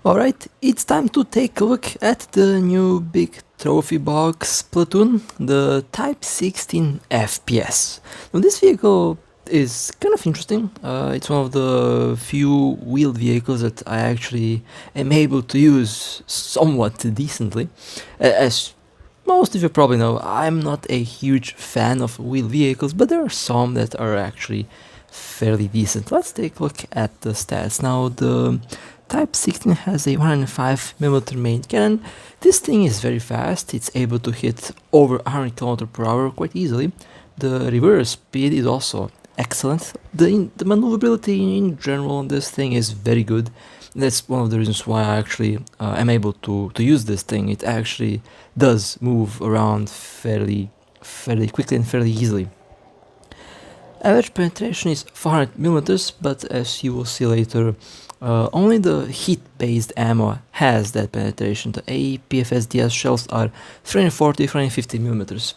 Alright, it's time to take a look at the new big trophy box Platoon, the Type 16 FPS. Now this vehicle is kind of interesting. It's one of the few wheeled vehicles that I actually am able to use somewhat decently. As most of you probably know, I'm not a huge fan of wheeled vehicles, but there are some that are actually fairly decent. Let's take a look at the stats. Now the Type 16 has a 105mm main cannon. This thing is very fast, it's able to hit over 100 km/h quite easily. The reverse speed is also excellent. The maneuverability in general on this thing is very good. That's one of the reasons why I actually am able to use this thing. It actually does move around fairly quickly and fairly easily. Average penetration is 400mm, but as you will see later, only the heat-based ammo has that penetration. The APFS DS shells are 340-350mm,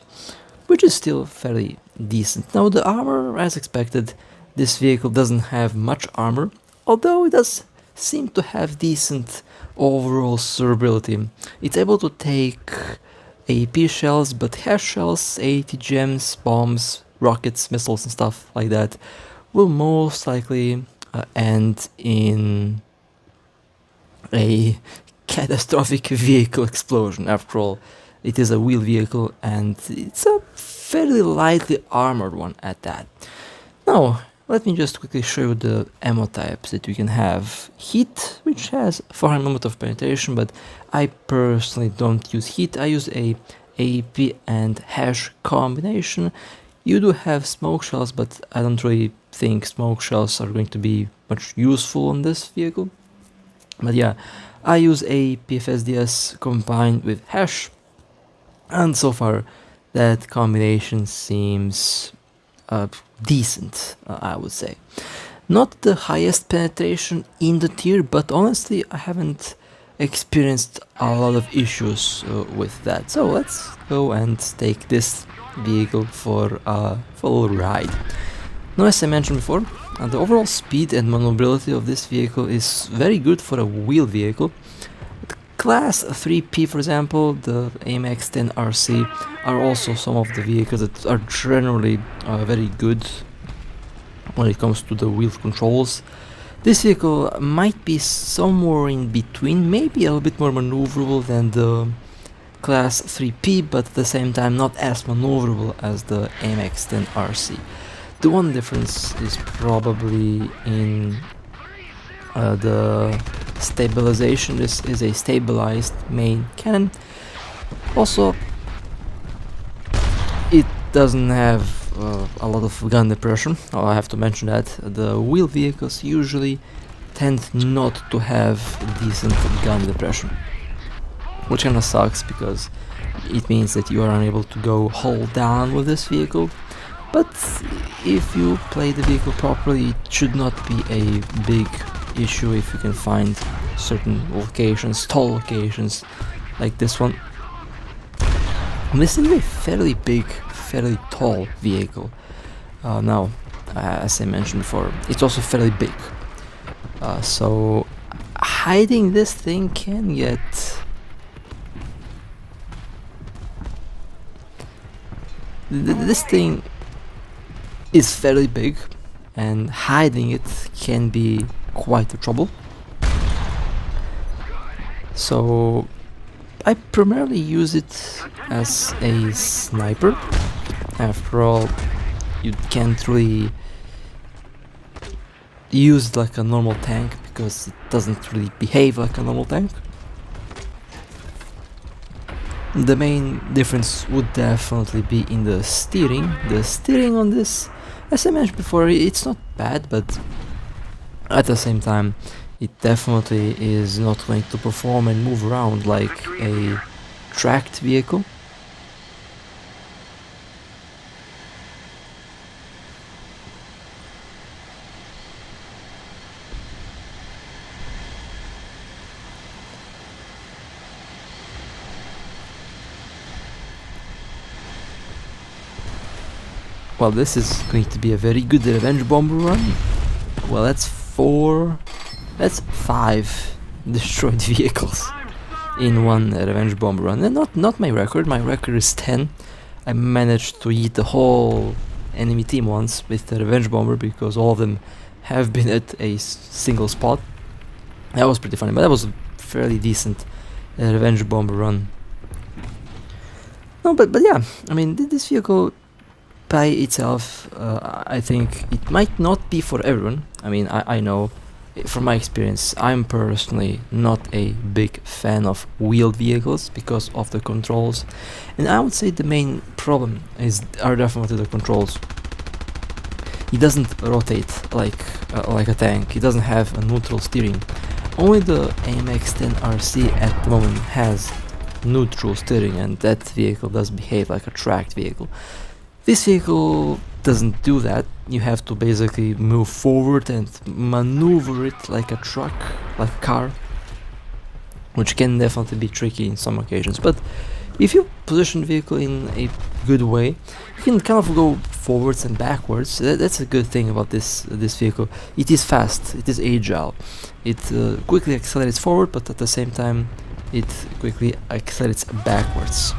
which is still fairly decent. Now the armor, as expected, this vehicle doesn't have much armor, although it does seem to have decent overall survivability. It's able to take AP shells, but hash shells, AT gems, bombs, rockets, missiles and stuff like that will most likely end in a catastrophic vehicle explosion. After all, it is a wheeled vehicle and it's a fairly lightly armored one at that. Now, let me just quickly show you the ammo types that you can have. Heat, which has 400mm of penetration, but I personally don't use heat. I use a AP and hash combination. You do have smoke shells, but I don't really think smoke shells are going to be much useful on this vehicle. But yeah, I use a PFSDS combined with hash, and so far that combination seems decent, I would say. Not the highest penetration in the tier, but honestly I haven't experienced a lot of issues with that. So let's go and take this vehicle for a full ride. Now, as I mentioned before, the overall speed and maneuverability of this vehicle is very good for a wheeled vehicle. The Class 3P, for example, the AMX 10 RC are also some of the vehicles that are generally very good when it comes to the wheel controls. This vehicle might be somewhere in between, maybe a little bit more maneuverable than the Class 3P, but at the same time not as maneuverable as the AMX 10 RC. The one difference is probably in the stabilization. This is a stabilized main cannon. Also, it doesn't have a lot of gun depression. Oh, I have to mention that. The wheel vehicles usually tend not to have decent gun depression, which kinda sucks because it means that you are unable to go hull down with this vehicle. But if you play the vehicle properly, it should not be a big issue if you can find certain locations, tall locations like this one. And this is a fairly big, fairly tall vehicle. Now, as I mentioned before, it's also fairly big. So hiding this thing can get this thing is fairly big, and hiding it can be quite a trouble. So I primarily use it as a sniper. After all, you can't really use it like a normal tank because it doesn't really behave like a normal tank. The main difference would definitely be in the steering. The steering on this, as I mentioned before, it's not bad, but at the same time it definitely is not going to perform and move around like a tracked vehicle. Well, this is going to be a very good revenge bomber run. Well, that's 5 destroyed vehicles in one revenge bomb run, and not my record. My record is 10. I managed to eat the whole enemy team once with the revenge bomber because all of them have been at a single spot. That was pretty funny, but that was a fairly decent revenge bomber run. No, but yeah, I mean, this vehicle by itself, I think it might not be for everyone. I mean, I know from my experience, I'm personally not a big fan of wheeled vehicles because of the controls, and I would say the main problem are definitely the controls. It doesn't rotate like a tank. It doesn't have a neutral steering. Only the AMX-10 RC at the moment has neutral steering, and that vehicle does behave like a tracked vehicle. This vehicle doesn't do that. You have to basically move forward and maneuver it like a truck, like a car, which can definitely be tricky in some occasions. But if you position the vehicle in a good way, you can kind of go forwards and backwards. That's a good thing about this vehicle. It is fast, it is agile, it quickly accelerates forward, but at the same time it quickly accelerates backwards.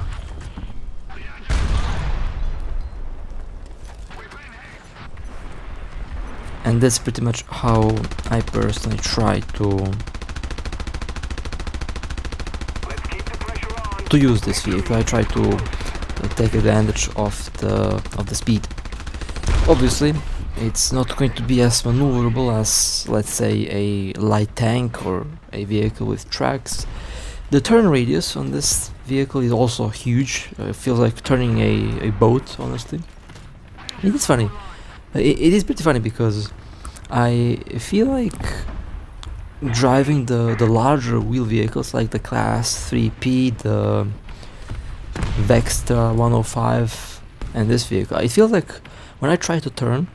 And that's pretty much how I personally try to use this vehicle. I try to take advantage of the speed. Obviously, it's not going to be as maneuverable as, let's say, a light tank or a vehicle with tracks. The turn radius on this vehicle is also huge. It feels like turning a boat, honestly. It is funny. It is pretty funny because I feel like driving the larger wheel vehicles like the Class 3P, the Vextra 105 and this vehicle, it feels like when I try to turn,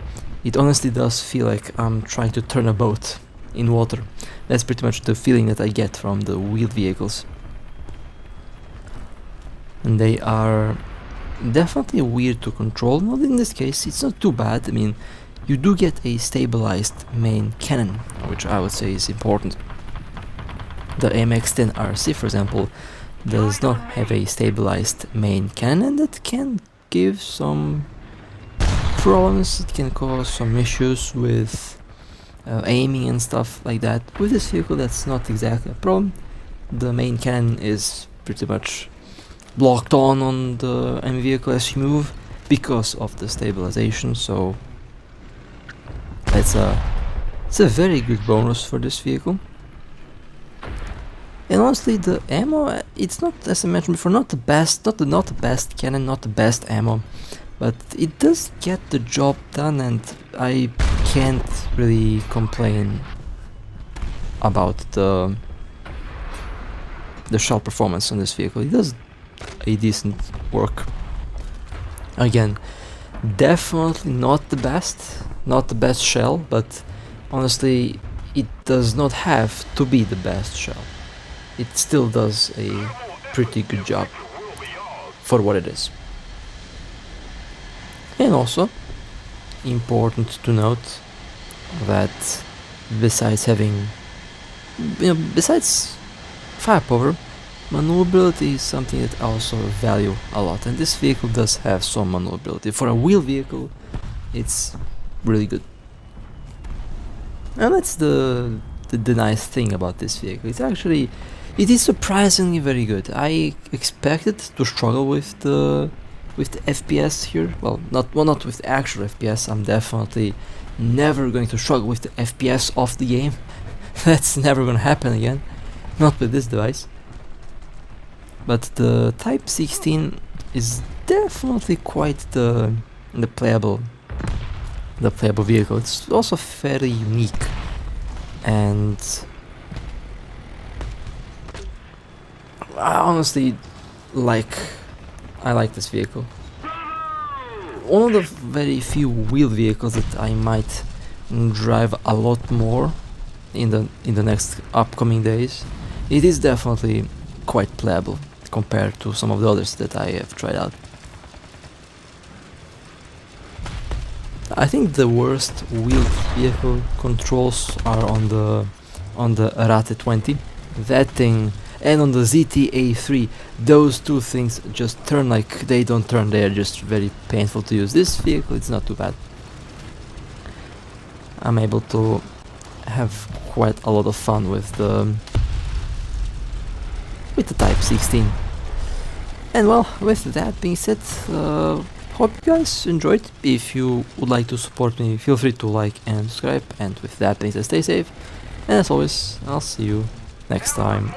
it honestly does feel like I'm trying to turn a boat in water. That's pretty much the feeling that I get from the wheeled vehicles. And they are definitely weird to control. Not in this case, it's not too bad. I mean, you do get a stabilized main cannon, which I would say is important. The AMX-10 RC, for example, does not have a stabilized main cannon, and that can give some problems. It can cause some issues with aiming and stuff like that. With this vehicle, that's not exactly a problem. The main cannon is pretty much blocked on the enemy vehicle as you move because of the stabilization, so it's a very good bonus for this vehicle. And honestly, the ammo, it's not, as I mentioned before, not the best, not the best cannon, not the best ammo, but it does get the job done, and I can't really complain about the shell performance on this vehicle. It does a decent work. Again, definitely not the best shell, but honestly it does not have to be the best shell. It still does a pretty good job for what it is. And also important to note that besides having, besides firepower, maneuverability is something that I also value a lot, and this vehicle does have some maneuverability. For a wheel vehicle, it's really good. And that's the nice thing about this vehicle. It is surprisingly very good. I expected to struggle with the FPS here. Well, not with the actual FPS. I'm definitely never going to struggle with the FPS of the game. That's never gonna happen again. Not with this device. But the Type 16 is definitely quite the playable vehicle. It's also very unique, and I honestly I like this vehicle. One of the very few wheeled vehicles that I might drive a lot more in the next upcoming days. It is definitely quite playable compared to some of the others that I have tried out. I think the worst wheeled vehicle controls are on the Rate 20. that thing, and on the ZTA3, those two things just turn like they don't turn. They are just very painful to use. This vehicle, it's not too bad. I'm able to have quite a lot of fun with the Type 16. And well, with that being said, hope you guys enjoyed. If you would like to support me, feel free to like and subscribe. And with that being said, stay safe. And as always, I'll see you next time.